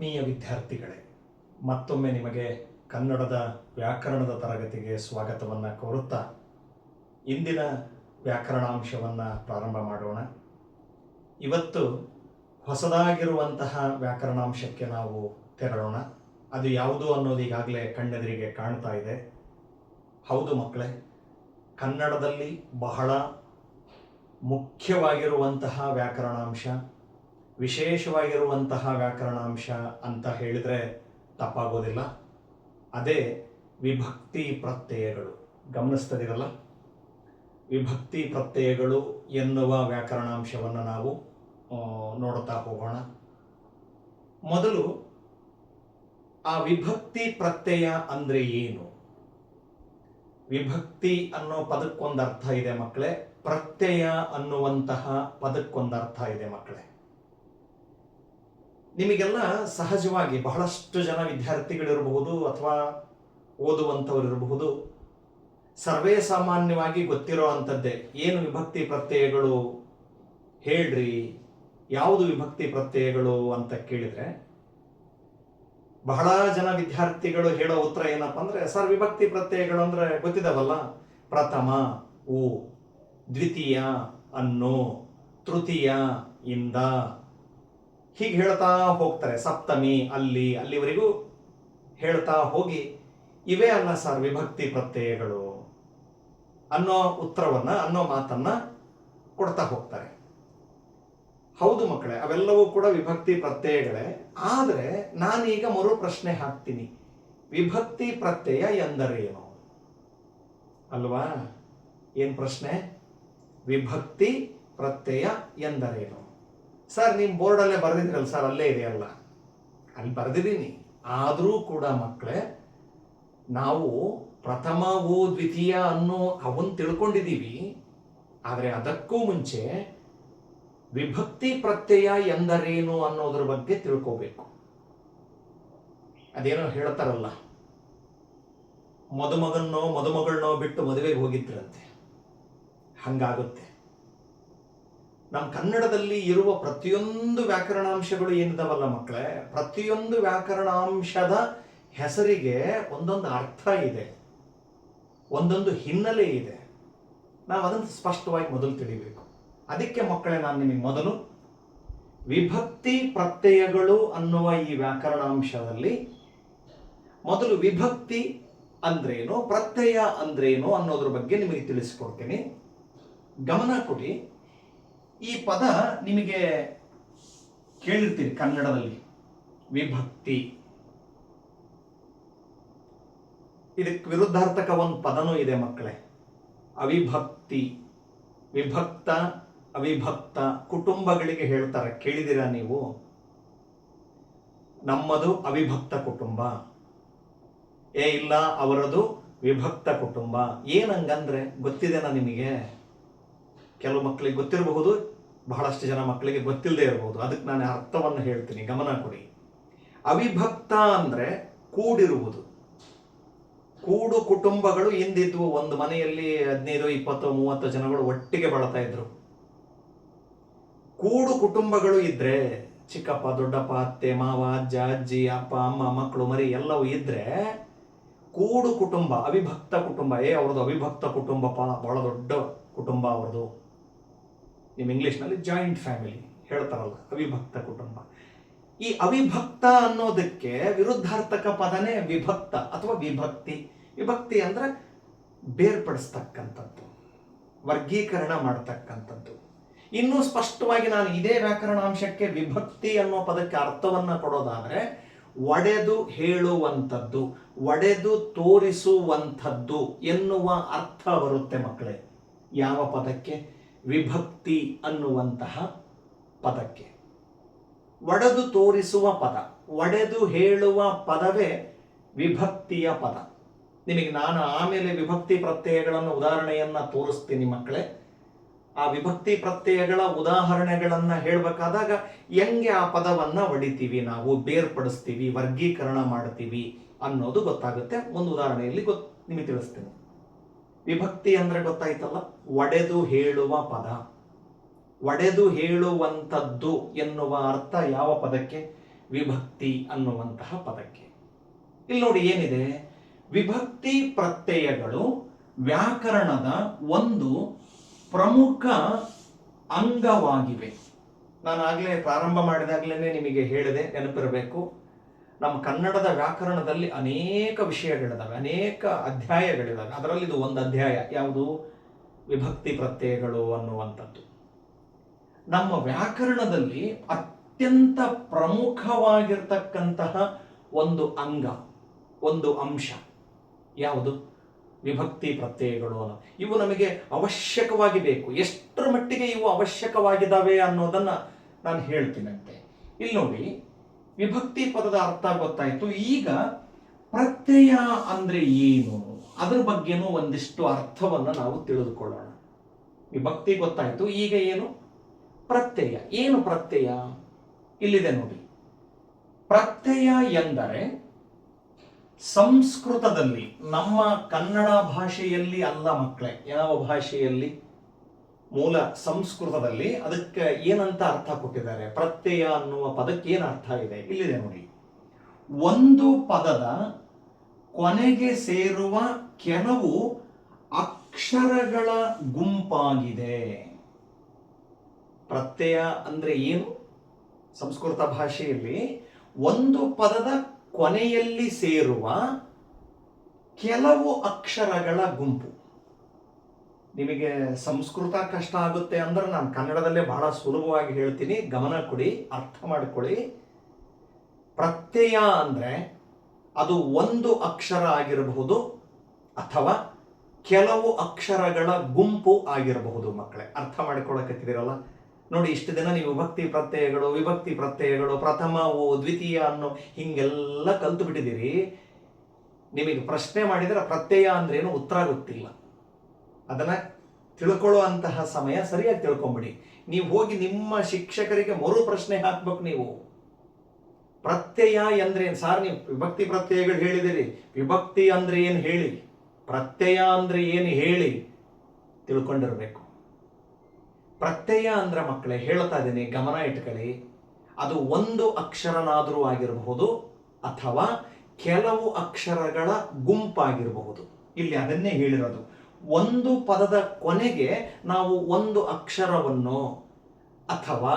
ಆತ್ಮೀಯ ವಿದ್ಯಾರ್ಥಿಗಳೇ, ಮತ್ತೊಮ್ಮೆ ನಿಮಗೆ ಕನ್ನಡದ ವ್ಯಾಕರಣದ ತರಗತಿಗೆ ಸ್ವಾಗತವನ್ನು ಕೋರುತ್ತಾ ಇಂದಿನ ವ್ಯಾಕರಣಾಂಶವನ್ನು ಪ್ರಾರಂಭ ಮಾಡೋಣ. ಇವತ್ತು ಹೊಸದಾಗಿರುವಂತಹ ವ್ಯಾಕರಣಾಂಶಕ್ಕೆ ನಾವು ತೆರಳೋಣ. ಅದು ಯಾವುದು ಅನ್ನೋದು ಈಗಾಗಲೇ ಕಣ್ಣೆದುರಿಗೆ ಕಾಣ್ತಾ ಇದೆ. ಹೌದು ಮಕ್ಕಳೇ, ಕನ್ನಡದಲ್ಲಿ ಬಹಳ ಮುಖ್ಯವಾಗಿರುವಂತಹ ವ್ಯಾಕರಣಾಂಶ, ವಿಶೇಷವಾಗಿರುವಂತಹ ವ್ಯಾಕರಣಾಂಶ ಅಂತ ಹೇಳಿದರೆ ತಪ್ಪಾಗೋದಿಲ್ಲ. ಅದೇ ವಿಭಕ್ತಿ ಪ್ರತ್ಯಯಗಳು. ಗಮನಿಸ್ತದಿರಲ್ಲ, ವಿಭಕ್ತಿ ಪ್ರತ್ಯಯಗಳು ಎನ್ನುವ ವ್ಯಾಕರಣಾಂಶವನ್ನು ನಾವು ನೋಡ್ತಾ ಹೋಗೋಣ. ಮೊದಲು ಆ ವಿಭಕ್ತಿ ಪ್ರತ್ಯಯ ಅಂದರೆ ಏನು? ವಿಭಕ್ತಿ ಅನ್ನೋ ಪದಕ್ಕೊಂದು ಅರ್ಥ ಇದೆ ಮಕ್ಕಳೇ, ಪ್ರತ್ಯಯ ಅನ್ನುವಂತಹ ಪದಕ್ಕೊಂದು ಅರ್ಥ ಇದೆ ಮಕ್ಕಳೇ. ನಿಮಗೆಲ್ಲ ಸಹಜವಾಗಿ ಬಹಳಷ್ಟು ಜನ ವಿದ್ಯಾರ್ಥಿಗಳಿರಬಹುದು ಅಥವಾ ಓದುವಂಥವರಿರಬಹುದು, ಸರ್ವೇ ಸಾಮಾನ್ಯವಾಗಿ ಗೊತ್ತಿರೋ ಅಂಥದ್ದೇ, ಏನು ವಿಭಕ್ತಿ ಪ್ರತ್ಯಯಗಳು ಹೇಳ್ರಿ, ಯಾವುದು ವಿಭಕ್ತಿ ಪ್ರತ್ಯಯಗಳು ಅಂತ ಕೇಳಿದರೆ ಬಹಳ ಜನ ವಿದ್ಯಾರ್ಥಿಗಳು ಹೇಳೋ ಉತ್ತರ ಏನಪ್ಪ ಅಂದರೆ, ಸರ್ ವಿಭಕ್ತಿ ಪ್ರತ್ಯಯಗಳು ಅಂದರೆ ಗೊತ್ತಿದಾವಲ್ಲ, ಪ್ರಥಮ ಉ, ದ್ವಿತೀಯ ಅನ್ನು, ತೃತೀಯ ಇಂದ, ಹೀಗೆ ಹೇಳ್ತಾ ಹೋಗ್ತಾರೆ. ಸಪ್ತಮಿ ಅಲ್ಲಿವರೆಗೂ ಹೇಳ್ತಾ ಹೋಗಿ ಇವೇ ಅಲ್ಲ ಸರ್ ವಿಭಕ್ತಿ ಪ್ರತ್ಯಯಗಳು ಅನ್ನೋ ಉತ್ತರವನ್ನ, ಅನ್ನೋ ಮಾತನ್ನ ಕೊಡ್ತಾ ಹೋಗ್ತಾರೆ. ಹೌದು ಮಕ್ಕಳೇ, ಅವೆಲ್ಲವೂ ಕೂಡ ವಿಭಕ್ತಿ ಪ್ರತ್ಯಯಗಳೇ. ಆದರೆ ನಾನೀಗ ಮರು ಪ್ರಶ್ನೆ ಹಾಕ್ತೀನಿ, ವಿಭಕ್ತಿ ಪ್ರತ್ಯಯ ಎಂದರೇನು ಅಲ್ವಾ? ಏನ್ ಪ್ರಶ್ನೆ? ವಿಭಕ್ತಿ ಪ್ರತ್ಯಯ ಎಂದರೇನು? ಸರ್ ನಿಮ್ಮ ಬೋರ್ಡಲ್ಲೇ ಬರೆದಿದ್ರಲ್ಲ ಸರ್, ಅಲ್ಲೇ ಇದೆಯಲ್ಲ, ಅಲ್ಲಿ ಬರೆದಿದ್ದೀನಿ. ಆದರೂ ಕೂಡ ಮಕ್ಕಳೇ, ನಾವು ಪ್ರಥಮವು ದ್ವಿತೀಯ ಅನ್ನೋ ಅವನ್ ತಿಳ್ಕೊಂಡಿದ್ದೀವಿ. ಆದರೆ ಅದಕ್ಕೂ ಮುಂಚೆ ವಿಭಕ್ತಿ ಪ್ರತ್ಯಯ ಎಂದರೇನು ಅನ್ನೋದ್ರ ಬಗ್ಗೆ ತಿಳ್ಕೋಬೇಕು. ಅದೇನೋ ಹೇಳ್ತಾರಲ್ಲ, ಮದುಮಗಳನ್ನೋ ಬಿಟ್ಟು ಮದುವೆಗೆ ಹೋಗಿದ್ರಂತೆ, ಹಂಗಾಗುತ್ತೆ. ನಮ್ಮ ಕನ್ನಡದಲ್ಲಿ ಇರುವ ಪ್ರತಿಯೊಂದು ವ್ಯಾಕರಣಾಂಶಗಳು ಏನಿದಾವಲ್ಲ ಮಕ್ಕಳೇ, ಪ್ರತಿಯೊಂದು ವ್ಯಾಕರಣಾಂಶದ ಹೆಸರಿಗೆ ಒಂದೊಂದು ಅರ್ಥ ಇದೆ, ಒಂದೊಂದು ಹಿನ್ನೆಲೆ ಇದೆ. ನಾವು ಅದನ್ನು ಸ್ಪಷ್ಟವಾಗಿ ಮೊದಲು ತಿಳಿಬೇಕು. ಅದಕ್ಕೆ ಮಕ್ಕಳೇ, ನಾನು ನಿಮಗೆ ಮೊದಲು ವಿಭಕ್ತಿ ಪ್ರತ್ಯಯಗಳು ಅನ್ನುವ ಈ ವ್ಯಾಕರಣಾಂಶದಲ್ಲಿ ಮೊದಲು ವಿಭಕ್ತಿ ಅಂದ್ರೇನು, ಪ್ರತ್ಯಯ ಅಂದ್ರೇನು ಅನ್ನೋದ್ರ ಬಗ್ಗೆ ನಿಮಗೆ ತಿಳಿಸ್ಕೊಡ್ತೀನಿ. ಗಮನ ಕೊಡಿ. ಈ ಪದ ನಿಮಗೆ ಕೇಳಿರ್ತೀರಿ ಕನ್ನಡದಲ್ಲಿ, ವಿಭಕ್ತಿ. ಇದಕ್ಕೆ ವಿರುದ್ಧಾರ್ಥಕ ಒಂದು ಪದನೂ ಇದೆ ಮಕ್ಕಳೇ, ಅವಿಭಕ್ತಿ. ವಿಭಕ್ತ, ಅವಿಭಕ್ತ ಕುಟುಂಬಗಳಿಗೆ ಹೇಳ್ತಾರೆ, ಕೇಳಿದಿರಾ ನೀವು? ನಮ್ಮದು ಅವಿಭಕ್ತ ಕುಟುಂಬ, ಇಲ್ಲ ಅವರದು ವಿಭಕ್ತ ಕುಟುಂಬ. ಏನಂಗಂದ್ರೆ ಗೊತ್ತಿದೆನಾ ನಿಮಗೆ? ಕೆಲವು ಮಕ್ಕಳಿಗೆ ಗೊತ್ತಿರಬಹುದು, ಬಹಳಷ್ಟು ಜನ ಮಕ್ಕಳಿಗೆ ಗೊತ್ತಿಲ್ಲದೆ ಇರಬಹುದು. ಅದಕ್ಕೆ ನಾನು ಅರ್ಥವನ್ನು ಹೇಳ್ತೀನಿ, ಗಮನ ಕೊಡಿ. ಅವಿಭಕ್ತ ಅಂದ್ರೆ ಕೂಡಿರುವುದು. ಕೂಡು ಕುಟುಂಬಗಳು ಹಿಂದಿದ್ವು. ಒಂದು ಮನೆಯಲ್ಲಿ 15, 20, 30 ಜನಗಳು ಒಟ್ಟಿಗೆ ಬಳತಾ ಇದ್ರು. ಕೂಡು ಕುಟುಂಬಗಳು ಇದ್ರೆ, ಚಿಕ್ಕಪ್ಪ, ದೊಡ್ಡಪ್ಪ, ಅತ್ತೆ, ಮಾವ, ಅಜ್ಜ, ಅಜ್ಜಿ, ಅಪ್ಪ, ಅಮ್ಮ, ಮಕ್ಕಳು, ಮರಿ ಎಲ್ಲವೂ ಇದ್ರೆ ಕೂಡು ಕುಟುಂಬ. ಅವಿಭಕ್ತ ಕುಟುಂಬ, ಅವ್ರದ್ದು ಅವಿಭಕ್ತ ಕುಟುಂಬಪ್ಪ, ಬಹಳ ದೊಡ್ಡ ಕುಟುಂಬ ಅವ್ರದ್ದು. ನಿಮ್ಮ ಇಂಗ್ಲಿಷ್ನಲ್ಲಿ ಜಾಯಿಂಟ್ ಫ್ಯಾಮಿಲಿ ಹೇಳ್ತಾರಲ್ಲ, ಅವಿಭಕ್ತ ಕುಟುಂಬ. ಈ ಅವಿಭಕ್ತ ಅನ್ನೋದಕ್ಕೆ ವಿರುದ್ಧಾರ್ಥಕ ಪದನೇ ವಿಭಕ್ತ ಅಥವಾ ವಿಭಕ್ತಿ. ವಿಭಕ್ತಿ ಅಂದ್ರೆ ಬೇರ್ಪಡಿಸ್ತಕ್ಕಂಥದ್ದು, ವರ್ಗೀಕರಣ ಮಾಡತಕ್ಕಂಥದ್ದು. ಇನ್ನೂ ಸ್ಪಷ್ಟವಾಗಿ ನಾನು ಇದೇ ವ್ಯಾಕರಣಾಂಶಕ್ಕೆ ವಿಭಕ್ತಿ ಅನ್ನೋ ಪದಕ್ಕೆ ಅರ್ಥವನ್ನ ಕೊಡೋದಾದ್ರೆ, ಒಡೆದು ಹೇಳುವಂಥದ್ದು, ಒಡೆದು ತೋರಿಸುವಂಥದ್ದು ಎನ್ನುವ ಅರ್ಥ ಬರುತ್ತೆ ಮಕ್ಕಳೇ. ಯಾವ ಪದಕ್ಕೆ? ವಿಭಕ್ತಿ ಅನ್ನುವಂತಹ ಪದಕ್ಕೆ. ಒಡೆದು ತೋರಿಸುವ ಪದ, ಒಡೆದು ಹೇಳುವ ಪದವೇ ವಿಭಕ್ತಿಯ ಪದ. ನಿಮಗೆ ನಾನು ಆಮೇಲೆ ವಿಭಕ್ತಿ ಪ್ರತ್ಯಯಗಳನ್ನು ಉದಾಹರಣೆಯನ್ನ ತೋರಿಸ್ತೀನಿ ಮಕ್ಕಳೇ. ಆ ವಿಭಕ್ತಿ ಪ್ರತ್ಯಯಗಳ ಉದಾಹರಣೆಗಳನ್ನ ಹೇಳಬೇಕಾದಾಗ ಹೆಂಗೆ ಆ ಪದವನ್ನ ಒಡಿತೀವಿ, ನಾವು ಬೇರ್ಪಡಿಸ್ತೀವಿ, ವರ್ಗೀಕರಣ ಮಾಡ್ತೀವಿ ಅನ್ನೋದು ಗೊತ್ತಾಗುತ್ತೆ. ಒಂದು ಉದಾಹರಣೆಯಲ್ಲಿ ನಿಮಗೆ ತಿಳಿಸ್ತೀನಿ. ವಿಭಕ್ತಿ ಅಂದ್ರೆ ಗೊತ್ತಾಯ್ತಲ್ಲ, ಒಡೆದು ಹೇಳುವ ಪದ. ಒಡೆದು ಹೇಳುವಂಥದ್ದು ಎನ್ನುವ ಅರ್ಥ ಯಾವ ಪದಕ್ಕೆ? ವಿಭಕ್ತಿ ಅನ್ನುವಂತಹ ಪದಕ್ಕೆ. ಇಲ್ಲಿ ನೋಡಿ ಏನಿದೆ, ವಿಭಕ್ತಿ ಪ್ರತ್ಯಯಗಳು ವ್ಯಾಕರಣದ ಒಂದು ಪ್ರಮುಖ ಅಂಗವಾಗಿವೆ. ನಾನು ಆಗಲೇ ಪ್ರಾರಂಭ ಮಾಡಿದಾಗಲೇ ನಿಮಗೆ ಹೇಳಿದೆ, ನೆನಪಿರಬೇಕು, ನಮ್ಮ ಕನ್ನಡದ ವ್ಯಾಕರಣದಲ್ಲಿ ಅನೇಕ ವಿಷಯಗಳಿದಾವೆ, ಅನೇಕ ಅಧ್ಯಾಯಗಳಿದಾವೆ. ಅದರಲ್ಲಿ ಇದು ಒಂದು ಅಧ್ಯಾಯ. ಯಾವುದು? ವಿಭಕ್ತಿ ಪ್ರತ್ಯಯಗಳು ಅನ್ನುವಂಥದ್ದು. ನಮ್ಮ ವ್ಯಾಕರಣದಲ್ಲಿ ಅತ್ಯಂತ ಪ್ರಮುಖವಾಗಿರ್ತಕ್ಕಂತಹ ಒಂದು ಅಂಗ, ಒಂದು ಅಂಶ ಯಾವುದು? ವಿಭಕ್ತಿ ಪ್ರತ್ಯಯಗಳು ಅನ್ನೋ. ಇವು ನಮಗೆ ಅವಶ್ಯಕವಾಗಿ ಬೇಕು. ಎಷ್ಟರ ಮಟ್ಟಿಗೆ ಇವು ಅವಶ್ಯಕವಾಗಿದ್ದಾವೆ ಅನ್ನೋದನ್ನ ನಾನು ಹೇಳ್ತೀನಂತೆ. ಇಲ್ಲಿ ನೋಡಿ, ವಿಭಕ್ತಿ ಪದದ ಅರ್ಥ ಗೊತ್ತಾಯ್ತು. ಈಗ ಪ್ರತ್ಯಯ ಅಂದ್ರೆ ಏನು, ಅದ್ರ ಬಗ್ಗೆನೂ ಒಂದಿಷ್ಟು ಅರ್ಥವನ್ನ ನಾವು ತಿಳಿದುಕೊಳ್ಳೋಣ. ವಿಭಕ್ತಿ ಗೊತ್ತಾಯ್ತು, ಈಗ ಏನು? ಪ್ರತ್ಯಯ. ಏನು ಪ್ರತ್ಯಯ? ಇಲ್ಲಿದೆ ನೋಡಿ. ಪ್ರತ್ಯಯ ಎಂದರೆ ಸಂಸ್ಕೃತದಲ್ಲಿ, ನಮ್ಮ ಕನ್ನಡ ಭಾಷೆಯಲ್ಲಿ ಅಲ್ಲ ಮಕ್ಕಳೇ, ಯಾವ ಭಾಷೆಯಲ್ಲಿ? ಮೂಲ ಸಂಸ್ಕೃತದಲ್ಲಿ ಅದಕ್ಕೆ ಏನಂತ ಅರ್ಥ ಕೊಟ್ಟಿದ್ದಾರೆ? ಪ್ರತ್ಯಯ ಅನ್ನುವ ಪದಕ್ಕೆ ಏನು ಅರ್ಥ ಇದೆ? ಇಲ್ಲಿದೆ ನೋಡಿ. ಒಂದು ಪದದ ಕೊನೆಗೆ ಸೇರುವ ಕೆಲವು ಅಕ್ಷರಗಳ ಗುಂಪಾಗಿದೆ. ಪ್ರತ್ಯಯ ಅಂದ್ರೆ ಏನು? ಸಂಸ್ಕೃತ ಭಾಷೆಯಲ್ಲಿ ಒಂದು ಪದದ ಕೊನೆಯಲ್ಲಿ ಸೇರುವ ಕೆಲವು ಅಕ್ಷರಗಳ ಗುಂಪು. ನಿಮಗೆ ಸಂಸ್ಕೃತ ಕಷ್ಟ ಆಗುತ್ತೆ ಅಂದ್ರೆ ನಾನು ಕನ್ನಡದಲ್ಲೇ ಬಹಳ ಸುಲಭವಾಗಿ ಹೇಳ್ತೀನಿ, ಗಮನ ಕೊಡಿ, ಅರ್ಥ ಮಾಡಿಕೊಳ್ಳಿ. ಪ್ರತ್ಯಯ ಅಂದ್ರೆ ಅದು ಒಂದು ಅಕ್ಷರ ಆಗಿರಬಹುದು ಅಥವಾ ಕೆಲವು ಅಕ್ಷರಗಳ ಗುಂಪು ಆಗಿರಬಹುದು. ಮಕ್ಕಳೇ, ಅರ್ಥ ಮಾಡಿಕೊಳ್ಳಕತ್ತಿದ್ದೀರಲ್ಲ? ನೋಡಿ, ಇಷ್ಟು ದಿನ ನೀವು ವಿಭಕ್ತಿ ಪ್ರತ್ಯಯಗಳು, ಪ್ರಥಮವು, ದ್ವಿತೀಯ ಅನ್ನೋ ಹಿಂಗೆಲ್ಲ ಕಲ್ತು ಬಿಟ್ಟಿದ್ದೀರಿ. ನಿಮಗೆ ಪ್ರಶ್ನೆ ಮಾಡಿದರೆ ಪ್ರತ್ಯಯ ಅಂದ್ರೇನು ಉತ್ತರ ಗೊತ್ತಿಲ್ಲ. ಅದನ್ನ ತಿಳ್ಕೊಳ್ಳುವಂತಹ ಸಮಯ ಸರಿಯಾಗಿ ತಿಳ್ಕೊಂಬಿಡಿ. ನೀವು ಹೋಗಿ ನಿಮ್ಮ ಶಿಕ್ಷಕರಿಗೆ ಮರು ಪ್ರಶ್ನೆ ಹಾಕ್ಬೇಕು. ನೀವು ಪ್ರತ್ಯಯ ಅಂದ್ರೆ ಏನು ಸಾರ್? ನೀವು ವಿಭಕ್ತಿ ಪ್ರತ್ಯಯಗಳು ಹೇಳಿದಿರಿ, ವಿಭಕ್ತಿ ಅಂದ್ರೆ ಏನು ಹೇಳಿ, ಪ್ರತ್ಯಯ ಅಂದ್ರೆ ಏನು ಹೇಳಿ ತಿಳ್ಕೊಂಡಿರ್ಬೇಕು. ಪ್ರತ್ಯಯ ಅಂದ್ರೆ ಮಕ್ಕಳೇ, ಹೇಳ್ತಾ ಇದ್ದೀನಿ, ಗಮನ ಇಟ್ಕೊಳ್ಳಿ, ಅದು ಒಂದು ಅಕ್ಷರನಾದರೂ ಆಗಿರಬಹುದು ಅಥವಾ ಕೆಲವು ಅಕ್ಷರಗಳ ಗುಂಪಾಗಿರಬಹುದು. ಇಲ್ಲಿ ಅದನ್ನೇ ಹೇಳಿರೋದು. ಒಂದು ಪದದ ಕೊನೆಗೆ ನಾವು ಒಂದು ಅಕ್ಷರವನ್ನು ಅಥವಾ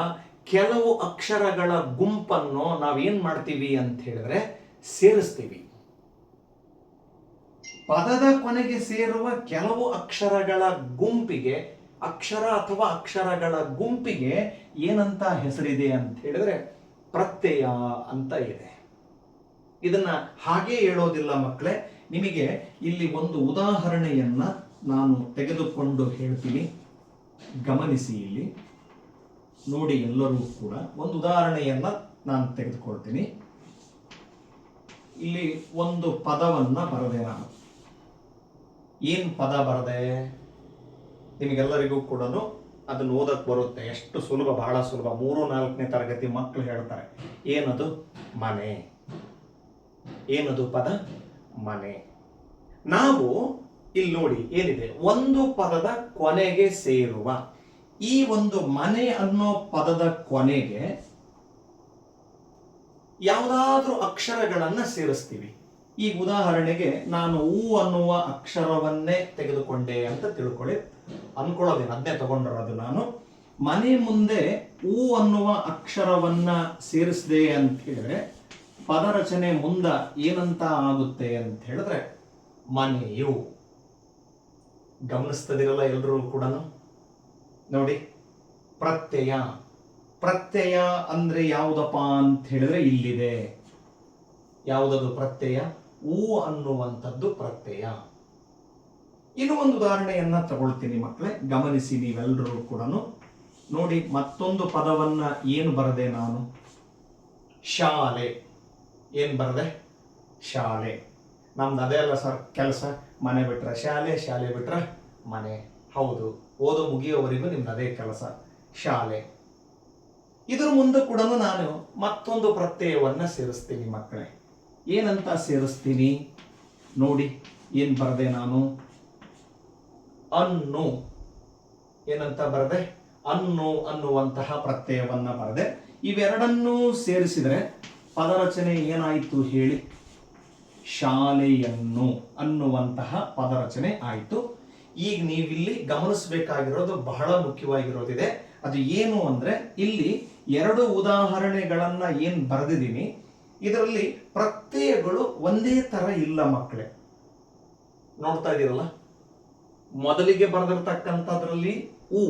ಕೆಲವು ಅಕ್ಷರಗಳ ಗುಂಪನ್ನು ನಾವೇನ್ ಮಾಡ್ತೀವಿ ಅಂತ ಹೇಳಿದ್ರೆ ಸೇರಿಸ್ತೀವಿ. ಪದದ ಕೊನೆಗೆ ಸೇರುವ ಕೆಲವು ಅಕ್ಷರಗಳ ಗುಂಪಿಗೆ, ಅಕ್ಷರ ಅಥವಾ ಅಕ್ಷರಗಳ ಗುಂಪಿಗೆ ಏನಂತ ಹೆಸರಿದೆ ಅಂತ ಹೇಳಿದ್ರೆ ಪ್ರತ್ಯಯ ಅಂತ ಇದೆ. ಇದನ್ನ ಹಾಗೆ ಹೇಳೋದಿಲ್ಲ ಮಕ್ಕಳೇ. ನಿಮಗೆ ಇಲ್ಲಿ ಒಂದು ಉದಾಹರಣೆಯನ್ನ ನಾನು ತೆಗೆದುಕೊಂಡು ಹೇಳ್ತೀನಿ, ಗಮನಿಸಿ. ಇಲ್ಲಿ ನೋಡಿ, ಎಲ್ಲರೂ ಕೂಡ ಒಂದು ಉದಾಹರಣೆಯನ್ನ ನಾನು ತೆಗೆದುಕೊಳ್ತೀನಿ. ಇಲ್ಲಿ ಒಂದು ಪದವನ್ನ ಬರದೆ ನಾನು. ಏನ್ ಪದ ಬರದೆ? ನಿಮಗೆಲ್ಲರಿಗೂ ಕೂಡ ಅದನ್ನು ಓದಕ್ ಬರುತ್ತೆ. ಎಷ್ಟು ಸುಲಭ, ಬಹಳ ಸುಲಭ. 3-4ನೇ ತರಗತಿ ಮಕ್ಕಳು ಹೇಳ್ತಾರೆ. ಏನದು? ಮನೆ. ಏನದು ಪದ? ಮನೆ. ನಾವು ಇಲ್ಲಿ ನೋಡಿ ಏನಿದೆ, ಒಂದು ಪದದ ಕೊನೆಗೆ ಸೇರುವ ಈ ಒಂದು ಮನೆ ಅನ್ನೋ ಪದದ ಕೊನೆಗೆ ಯಾವುದಾದ್ರೂ ಅಕ್ಷರಗಳನ್ನ ಸೇರಿಸ್ತೀವಿ. ಈ ಉದಾಹರಣೆಗೆ ನಾನು ಊ ಅನ್ನುವ ಅಕ್ಷರವನ್ನೇ ತೆಗೆದುಕೊಂಡೆ ಅಂತ ತಿಳ್ಕೊಳ್ಳಿ. ಅನ್ಕೊಳ್ಳೋದೇನು, ಅದನ್ನೇ ತಗೊಂಡಿರೋದು ನಾನು. ಮನೆ ಮುಂದೆ ಊ ಅನ್ನುವ ಅಕ್ಷರವನ್ನ ಸೇರಿಸಿದೆ ಅಂತ ಹೇಳಿದ್ರೆ ಪದ ರಚನೆ ಮುಂದ ಏನಂತ ಆಗುತ್ತೆ ಅಂತ ಹೇಳಿದ್ರೆ ಮನೆಯು. ಗಮನಿಸ್ತದಿರಲ್ಲ ಎಲ್ಲರೂ ಕೂಡ? ನೋಡಿ, ಪ್ರತ್ಯಯ. ಪ್ರತ್ಯಯ ಅಂದ್ರೆ ಯಾವುದಪ್ಪ ಅಂತ ಹೇಳಿದ್ರೆ ಇಲ್ಲಿದೆ. ಯಾವುದದು ಪ್ರತ್ಯಯ? ಊ ಅನ್ನುವಂಥದ್ದು ಪ್ರತ್ಯಯ. ಇನ್ನು ಒಂದು ಉದಾಹರಣೆಯನ್ನ ತಗೊಳ್ತೀನಿ ಮಕ್ಕಳೇ, ಗಮನಿಸಿ ನೀವೆಲ್ಲರೂ ಕೂಡ. ನೋಡಿ, ಮತ್ತೊಂದು ಪದವನ್ನ ಏನು ಬರದೆ ನಾನು? ಶಾಲೆ. ಏನ್ ಬರದೆ? ಶಾಲೆ. ನಮ್ದು ಅದೇ ಅಲ್ಲ ಸರ್ ಕೆಲಸ. ಮನೆ ಬಿಟ್ರೆ ಶಾಲೆ, ಶಾಲೆ ಬಿಟ್ರೆ ಮನೆ. ಹೌದು, ಓದೋ ಮುಗಿಯೋವರೆಗೂ ನಿಮ್ದು ಅದೇ ಕೆಲಸ, ಶಾಲೆ. ಇದ್ರ ಮುಂದೆ ಕೂಡ ನಾನು ಮತ್ತೊಂದು ಪ್ರತ್ಯಯವನ್ನ ಸೇರಿಸ್ತೀನಿ ಮಕ್ಕಳೇ. ಏನಂತ ಸೇರಿಸ್ತೀನಿ ನೋಡಿ, ಏನ್ ಬರದೆ ನಾನು? ಅನ್ನು. ಏನಂತ ಬರದೆ? ಅನ್ನು ಅನ್ನುವಂತಹ ಪ್ರತ್ಯಯವನ್ನ ಬರದೆ. ಇವೆರಡನ್ನೂ ಸೇರಿಸಿದ್ರೆ ಪದರಚನೆ ಏನಾಯಿತು ಹೇಳಿ? ಶಾಲೆಯನ್ನು ಅನ್ನುವಂತಹ ಪದರಚನೆ ಆಯಿತು. ಈಗ ನೀವಿಲ್ಲಿ ಗಮನಿಸಬೇಕಾಗಿರೋದು ಬಹಳ ಮುಖ್ಯವಾಗಿರೋದಿದೆ. ಅದು ಏನು ಅಂದ್ರೆ, ಇಲ್ಲಿ 2 ಉದಾಹರಣೆಗಳನ್ನ ಏನ್ ಬರೆದಿದ್ದೀನಿ, ಇದರಲ್ಲಿ ಪ್ರತ್ಯಯಗಳು ಒಂದೇ ತರ ಇಲ್ಲ ಮಕ್ಕಳೇ. ನೋಡ್ತಾ ಇದ್ದೀರಲ್ಲ, ಮೊದಲಿಗೆ ಬರೆದಿರ್ತಕ್ಕಂಥದ್ರಲ್ಲಿ ಉ